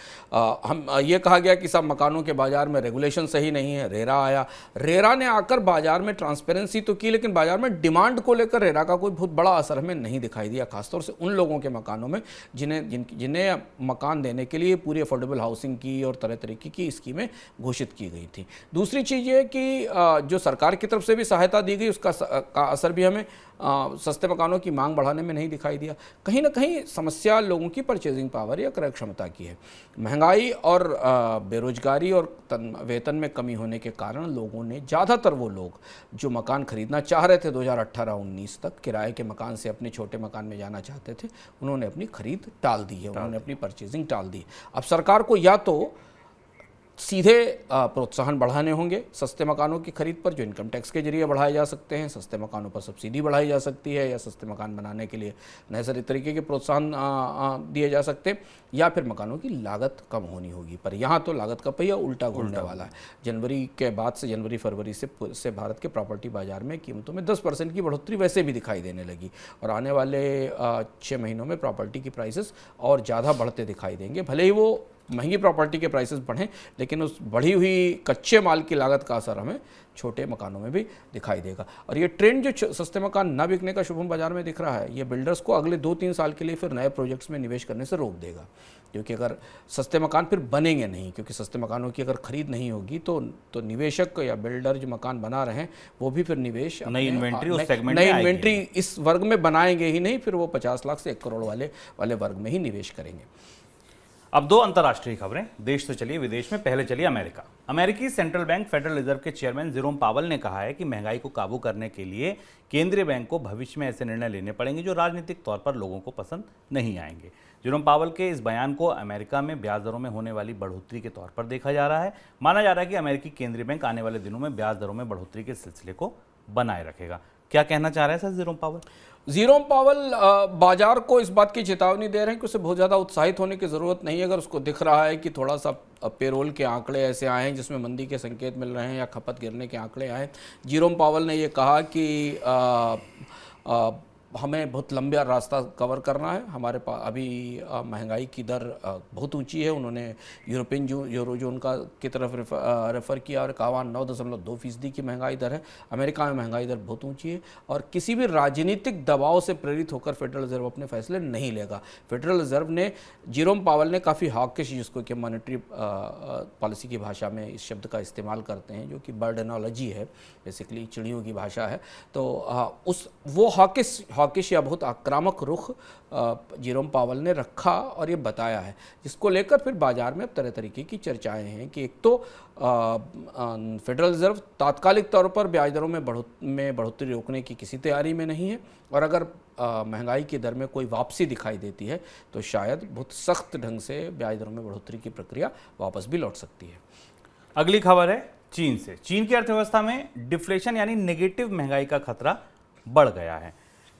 हम ये कहा गया कि सब मकानों के बाजार में रेगुलेशन सही नहीं है। रेरा आया, रेरा ने आकर बाजार में ट्रांसपेरेंसी तो की, लेकिन बाजार में डिमांड को लेकर रेरा का कोई बहुत बड़ा असर हमें नहीं दिखाई दिया, खासतौर से उन लोगों के मकानों में जिन्हें मकान देने के लिए पूरी अफोर्डेबल हाउसिंग की और तरह तरीके की स्कीमें घोषित की गई थी। दूसरी चीज़ ये कि जो सरकार की तरफ से भी सहायता दी गई, उसका का असर भी हमें सस्ते मकानों की मांग बढ़ाने में नहीं दिखाई दिया। कहीं ना कहीं समस्या लोगों की परचेजिंग पावर या क्रय क्षमता की है। महंगाई और बेरोजगारी और वेतन में कमी होने के कारण लोगों ने, ज़्यादातर वो लोग जो मकान खरीदना चाह रहे थे 2018-19 तक, किराए के मकान से अपने छोटे मकान में जाना चाहते थे, उन्होंने अपनी खरीद टाल दी है, उन्होंने अपनी परचेजिंग टाल दी। अब सरकार को या तो सीधे प्रोत्साहन बढ़ाने होंगे सस्ते मकानों की खरीद पर, जो इनकम टैक्स के जरिए बढ़ाए जा सकते हैं, सस्ते मकानों पर सब्सिडी बढ़ाई जा सकती है, या सस्ते मकान बनाने के लिए नए सारे तरीके के प्रोत्साहन दिए जा सकते हैं, या फिर मकानों की लागत कम होनी होगी। पर यहाँ तो लागत का पहिया उल्टा घूमने वाला है। जनवरी के बाद से, जनवरी फरवरी से भारत के प्रॉपर्टी बाजार में कीमतों में 10% की बढ़ोतरी वैसे भी दिखाई देने लगी, और आने वाले 6 महीनों में प्रॉपर्टी की प्राइसेस और ज़्यादा बढ़ते दिखाई देंगे। भले ही वो महंगी प्रॉपर्टी के प्राइसेस बढ़ें, लेकिन उस बढ़ी हुई कच्चे माल की लागत का असर हमें छोटे मकानों में भी दिखाई देगा। और ये ट्रेंड जो सस्ते मकान न बिकने का शुभम बाजार में दिख रहा है, ये बिल्डर्स को अगले 2-3 साल के लिए फिर नए प्रोजेक्ट्स में निवेश करने से रोक देगा, क्योंकि अगर सस्ते मकान फिर बनेंगे नहीं, क्योंकि सस्ते मकानों की अगर खरीद नहीं होगी तो निवेशक या बिल्डर जो मकान बना रहे हैं वो भी फिर निवेश, नई इन्वेंट्री उस सेगमेंट नई में आएगी। इन्वेंट्री इस वर्ग में बनाएंगे ही नहीं, फिर वो 50 लाख से 1 करोड़ वाले वर्ग में ही निवेश करेंगे। अब 2 अंतर्राष्ट्रीय खबरें, देश से चलिए विदेश में। पहले चलिए अमेरिका। अमेरिकी सेंट्रल बैंक फेडरल रिजर्व के चेयरमैन जेरोम पावेल ने कहा है कि महंगाई को काबू करने के लिए केंद्रीय बैंक को भविष्य में ऐसे निर्णय लेने पड़ेंगे जो राजनीतिक तौर पर लोगों को पसंद नहीं आएंगे। जेरोम पावेल के इस बयान को अमेरिका में ब्याज दरों में होने वाली बढ़ोतरी के तौर पर देखा जा रहा है। माना जा रहा है कि अमेरिकी केंद्रीय बैंक आने वाले दिनों में ब्याज दरों में बढ़ोतरी के सिलसिले को बनाए रखेगा। क्या कहना चाह रहे हैं sir Jerome Powell? Jerome Powell बाजार को इस बात की चेतावनी दे रहे हैं कि उसे बहुत ज़्यादा उत्साहित होने की ज़रूरत नहीं है। अगर उसको दिख रहा है कि थोड़ा सा पेरोल के आंकड़े ऐसे आए हैं जिसमें मंदी के संकेत मिल रहे हैं या खपत गिरने के आंकड़े आए, जेरोम पावेल ने ये कहा कि हमें बहुत लंबा रास्ता कवर करना है। हमारे पास अभी महंगाई की दर बहुत ऊंची है। उन्होंने यूरोपियन यूरोजोन की तरफ रेफ़र किया और कहा 9.2% की महंगाई दर है। अमेरिका में महंगाई दर बहुत ऊंची है और किसी भी राजनीतिक दबाव से प्रेरित होकर फेडरल रिजर्व अपने फैसले नहीं लेगा। फेडरल रिजर्व ने, जेरोम पावेल ने काफ़ी हॉकिश, जिसको कि मॉनेटरी पॉलिसी की भाषा में इस शब्द का इस्तेमाल करते हैं, जो कि बर्ड एनोलॉजी है, बेसिकली चिड़ियों की भाषा है, तो वो हॉकिश या बहुत आक्रामक रुख जेरोम पावेल ने रखा और ये बताया है, जिसको लेकर फिर बाजार में अब तरह तरीके की चर्चाएं हैं कि एक तो फेडरल रिजर्व तात्कालिक तौर पर ब्याज दरों में बढ़ोतरी रोकने की किसी तैयारी में नहीं है, और अगर महंगाई की दर में कोई वापसी दिखाई देती है तो शायद बहुत सख्त ढंग से ब्याज दरों में बढ़ोतरी की प्रक्रिया वापस भी लौट सकती है। अगली खबर है चीन से। चीन की अर्थव्यवस्था में डिफ्लेशन यानी नेगेटिव महंगाई का खतरा बढ़ गया है।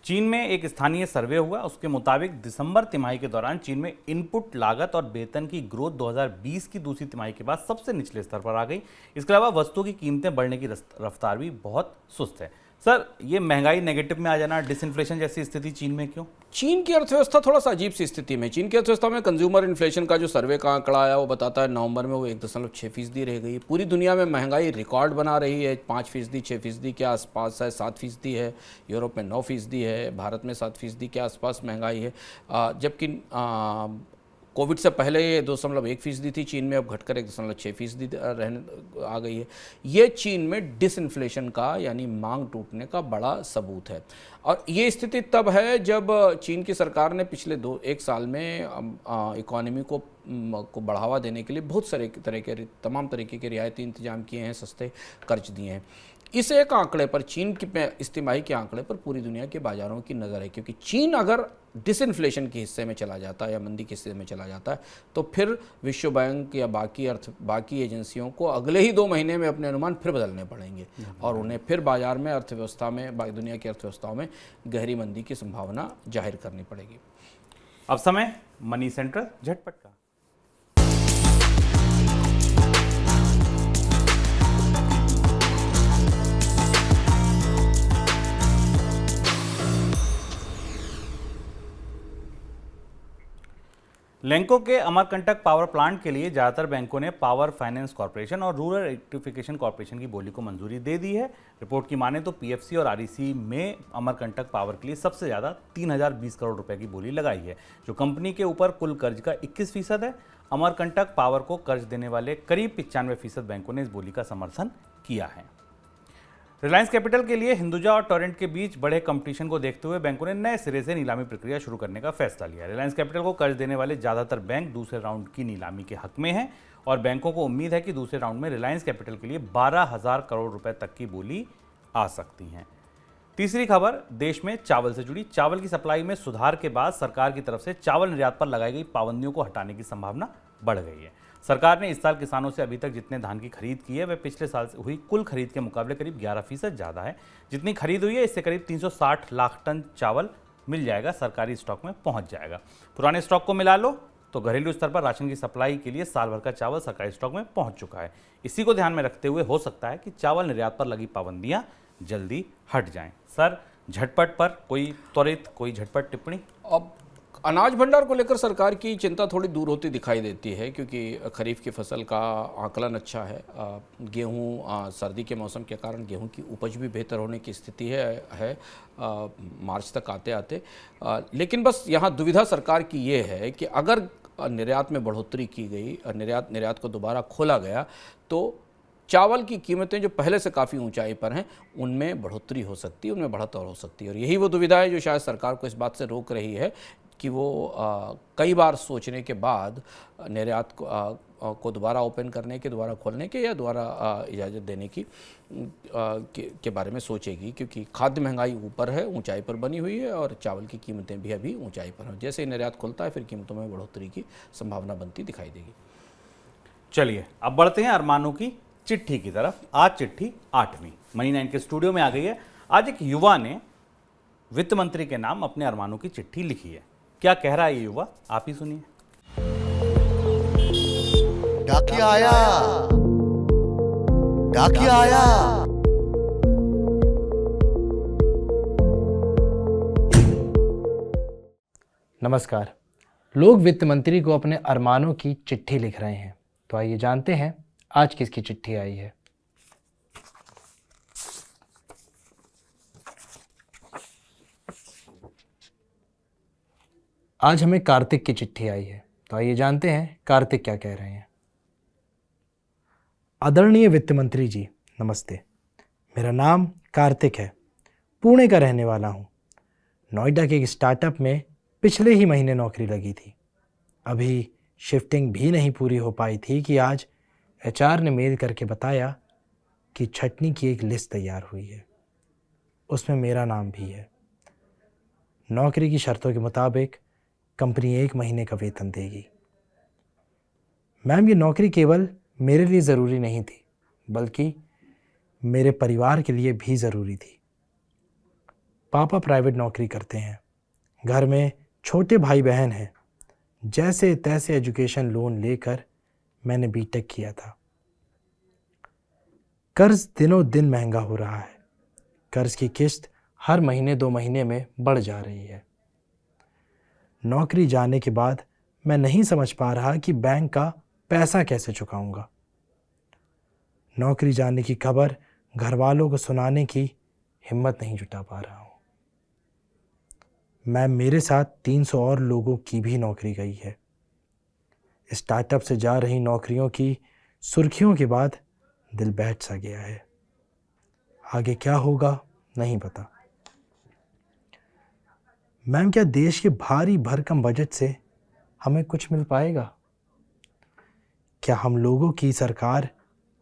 चीन में एक स्थानीय सर्वे हुआ, उसके मुताबिक दिसंबर तिमाही के दौरान चीन में इनपुट लागत और वेतन की ग्रोथ 2020 की दूसरी तिमाही के बाद सबसे निचले स्तर पर आ गई। इसके अलावा वस्तुओं की कीमतें बढ़ने की रफ्तार भी बहुत सुस्त है। सर, ये महंगाई नेगेटिव में आ जाना, डिसइन्फ्लेशन जैसी स्थिति चीन में क्यों? चीन की अर्थव्यवस्था थोड़ा सा अजीब सी स्थिति में। चीन की अर्थव्यवस्था में कंज्यूमर इन्फ्लेशन का जो सर्वे का आंकड़ा आया वो बताता है नवंबर में वो 1.6% रह गई। पूरी दुनिया में महंगाई रिकॉर्ड बना रही है, 5%, 6% के आसपास है, 7% है, यूरोप में 9% है, भारत में 7% के आसपास महंगाई है, जबकि कोविड से पहले ये 2.1% थी चीन में, अब घटकर 1.6% रहने आ गई है। ये चीन में डिसइन्फ्लेशन का यानी मांग टूटने का बड़ा सबूत है। और ये स्थिति तब है जब चीन की सरकार ने पिछले 1 साल में इकोनॉमी को बढ़ावा देने के लिए बहुत सारे तमाम तरीके के रियायती इंतजाम किए हैं, सस्ते कर्ज दिए हैं। इस एक आंकड़े पर, चीन की इस तिमाही के आंकड़े पर पूरी दुनिया के बाजारों की नज़र है, क्योंकि चीन अगर डिसइन्फ्लेशन के हिस्से में चला जाता है या मंदी के हिस्से में चला जाता है तो फिर विश्व बैंक या बाकी एजेंसियों को अगले ही 2 महीने में अपने अनुमान फिर बदलने पड़ेंगे और उन्हें फिर बाजार में, अर्थव्यवस्था में, दुनिया की अर्थव्यवस्थाओं में गहरी मंदी की संभावना जाहिर करनी पड़ेगी। अब समय मनी सेंट्रल झटपट का। लैंको के अमरकंटक पावर प्लांट के लिए ज़्यादातर बैंकों ने पावर फाइनेंस कॉर्पोरेशन और रूरल इलेक्ट्रिफिकेशन कॉर्पोरेशन की बोली को मंजूरी दे दी है। रिपोर्ट की माने तो पीएफसी और आरईसी में अमरकंटक पावर के लिए सबसे ज़्यादा 3020 करोड़ रुपए की बोली लगाई है, जो कंपनी के ऊपर कुल कर्ज का 21% है। अमरकंटक पावर को कर्ज देने वाले करीब 95% बैंकों ने इस बोली का समर्थन किया है। रिलायंस कैपिटल के लिए हिंदुजा और टोरेंट के बीच बढ़े कंपटीशन को देखते हुए बैंकों ने नए सिरे से नीलामी प्रक्रिया शुरू करने का फैसला लिया। रिलायंस कैपिटल को कर्ज देने वाले ज्यादातर बैंक दूसरे राउंड की नीलामी के हक में हैं और बैंकों को उम्मीद है कि दूसरे राउंड में रिलायंस कैपिटल के लिए 12,000 करोड़ रुपए तक की बोली आ सकती है। तीसरी खबर देश में चावल से जुड़ी। चावल की सप्लाई में सुधार के बाद सरकार की तरफ से चावल निर्यात पर लगाई गई पाबंदियों को हटाने की संभावना बढ़ गई है। सरकार ने इस साल किसानों से अभी तक जितने धान की खरीद की है वह पिछले साल से हुई कुल खरीद के मुकाबले करीब 11% ज़्यादा है। जितनी खरीद हुई है इससे करीब 360 लाख टन चावल मिल जाएगा, सरकारी स्टॉक में पहुंच जाएगा। पुराने स्टॉक को मिला लो तो घरेलू स्तर पर राशन की सप्लाई के लिए साल भर का चावल सरकारी स्टॉक में पहुंच चुका है। इसी को ध्यान में रखते हुए हो सकता है कि चावल निर्यात पर लगी पाबंदियां जल्दी हट जाएं। सर, झटपट पर कोई त्वरित कोई झटपट टिप्पणी? अब अनाज भंडार को लेकर सरकार की चिंता थोड़ी दूर होती दिखाई देती है, क्योंकि खरीफ की फसल का आकलन अच्छा है। गेहूं सर्दी के मौसम के कारण गेहूं की उपज भी बेहतर होने की स्थिति है मार्च तक आते आते। लेकिन बस यहाँ दुविधा सरकार की ये है कि अगर निर्यात में बढ़ोतरी की गई, निर्यात को दोबारा खोला गया, तो चावल की कीमतें जो पहले से काफ़ी ऊंचाई पर हैं उनमें बढ़ोतरी हो सकती है, उनमें बढ़त और हो सकती है। और यही वो दुविधा है जो शायद सरकार को इस बात से रोक रही है कि वो कई बार सोचने के बाद निर्यात को दोबारा ओपन करने के, दोबारा खोलने के या दोबारा इजाज़त देने के बारे में सोचेगी, क्योंकि खाद्य महंगाई ऊपर है, ऊंचाई पर बनी हुई है और चावल की कीमतें भी अभी ऊंचाई पर हैं। जैसे ही निर्यात खुलता है फिर कीमतों में बढ़ोतरी की संभावना बनती दिखाई देगी। चलिए अब बढ़ते हैं अरमानों की चिट्ठी की तरफ। आज चिट्ठी 8वीं मनी 9 के स्टूडियो में आ गई है। आज एक युवा ने वित्त मंत्री के नाम अपने अरमानों की चिट्ठी लिखी है। क्या कह रहा है ये युवा, आप ही सुनिए। डाकिया आया, डाकिया आया। नमस्कार। लोग वित्त मंत्री को अपने अरमानों की चिट्ठी लिख रहे हैं, तो आइए जानते हैं आज किसकी चिट्ठी आई है। आज हमें कार्तिक की चिट्ठी आई है, तो आइए जानते हैं कार्तिक क्या कह रहे हैं। आदरणीय वित्त मंत्री जी, नमस्ते। मेरा नाम कार्तिक है, पुणे का रहने वाला हूँ। नोएडा के एक स्टार्टअप में पिछले ही महीने नौकरी लगी थी। अभी शिफ्टिंग भी नहीं पूरी हो पाई थी कि आज एचआर ने मेल करके बताया कि छटनी की एक लिस्ट तैयार हुई है, उसमें मेरा नाम भी है। नौकरी की शर्तों के मुताबिक कंपनी 1 महीने का वेतन देगी। मैम, ये नौकरी केवल मेरे लिए ज़रूरी नहीं थी, बल्कि मेरे परिवार के लिए भी ज़रूरी थी। पापा प्राइवेट नौकरी करते हैं, घर में छोटे भाई बहन हैं। जैसे तैसे एजुकेशन लोन लेकर मैंने बीटेक किया था। कर्ज दिनों दिन महंगा हो रहा है। कर्ज की किस्त हर महीने 2 महीने में बढ़ जा रही है। नौकरी जाने के बाद मैं नहीं समझ पा रहा कि बैंक का पैसा कैसे चुकाऊंगा। नौकरी जाने की खबर घर वालों को सुनाने की हिम्मत नहीं जुटा पा रहा हूँ। मैम, मेरे साथ 300 और लोगों की भी नौकरी गई है। स्टार्टअप से जा रही नौकरियों की सुर्खियों के बाद दिल बैठ सा गया है। आगे क्या होगा नहीं पता। मैम, क्या देश के भारी भरकम बजट से हमें कुछ मिल पाएगा? क्या हम लोगों की सरकार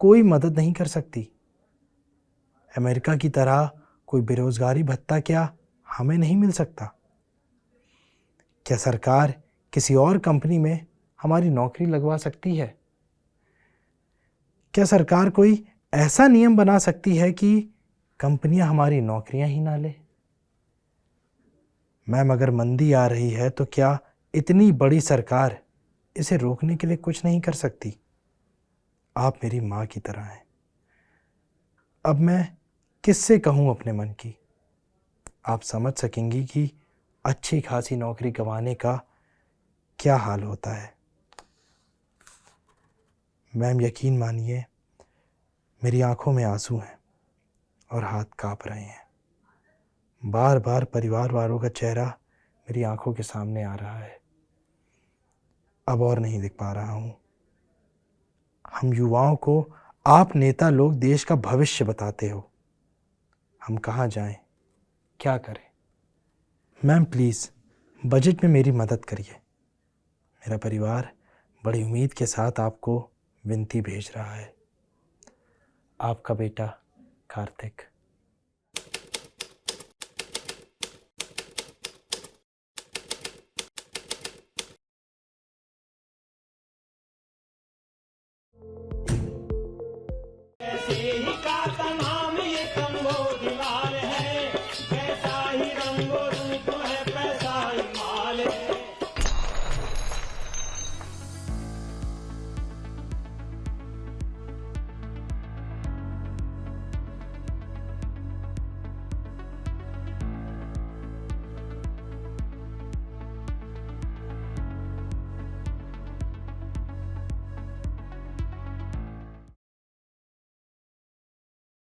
कोई मदद नहीं कर सकती? अमेरिका की तरह कोई बेरोजगारी भत्ता क्या हमें नहीं मिल सकता? क्या सरकार किसी और कंपनी में हमारी नौकरी लगवा सकती है? क्या सरकार कोई ऐसा नियम बना सकती है कि कंपनियां हमारी नौकरियां ही ना ले? मैम, अगर मंदी आ रही है तो क्या इतनी बड़ी सरकार इसे रोकने के लिए कुछ नहीं कर सकती? आप मेरी माँ की तरह हैं। अब मैं किससे कहूँ अपने मन की? आप समझ सकेंगी कि अच्छी खासी नौकरी गंवाने का क्या हाल होता है। मैम यकीन मानिए, मेरी आंखों में आंसू हैं और हाथ कांप रहे हैं। बार बार परिवार वालों का चेहरा मेरी आंखों के सामने आ रहा है। अब और नहीं देख पा रहा हूँ। हम युवाओं को आप नेता लोग देश का भविष्य बताते हो। हम कहाँ जाएं, क्या करें? मैम प्लीज़ बजट में मेरी मदद करिए। मेरा परिवार बड़ी उम्मीद के साथ आपको विनती भेज रहा है। आपका बेटा कार्तिक। ऐसे ही